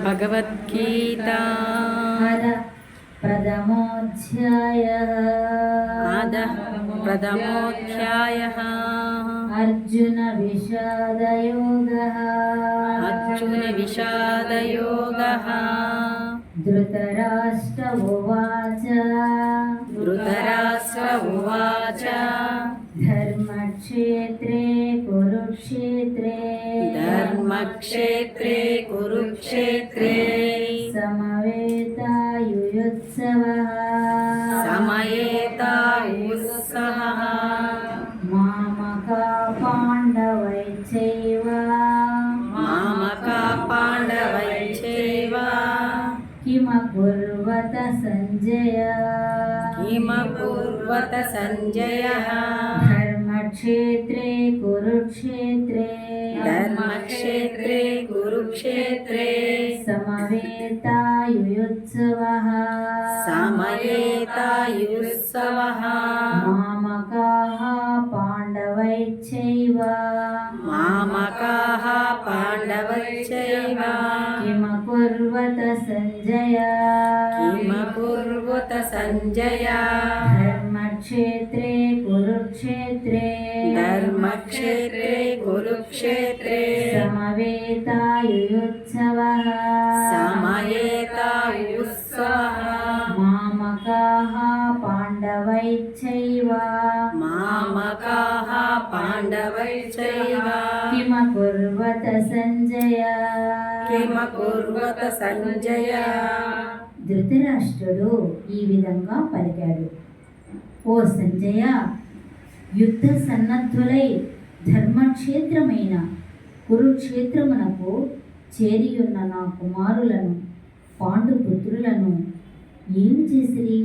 భగవద్గీత ప్రథమోऽధ్యాయः అర్జున విషాదయోగः ధృతరాష్ట్ర ఉవాచ ధర్మక్షేత్రే కురుక్షేత్రే సమవేతాయుత్సవః మామకా పాండవైచైవ కిమకుర్వత సంజయ ధర్మక్షేత్రే కురుక్షేత్రే సమవేతాయుత్సవః మామకాః పాండవైచైవ కిమకుర్వత సంజయ ధర్మక్షేత్రే కురుక్షేత్రే సమవేతాయుత్సవః మామకాః పాండవైచైవ కిమకుర్వత సంజయ ధృతరాష్ట్రుడు ఈ విధంగా పలికాడు. ఓ సంజయ, యుద్ధ సన్నద్ధులై ధర్మక్షేత్రమైన కురుక్షేత్రమునకు చేరియున్న నా కుమారులను పాండుపుత్రులను ఏమి చేసిరి?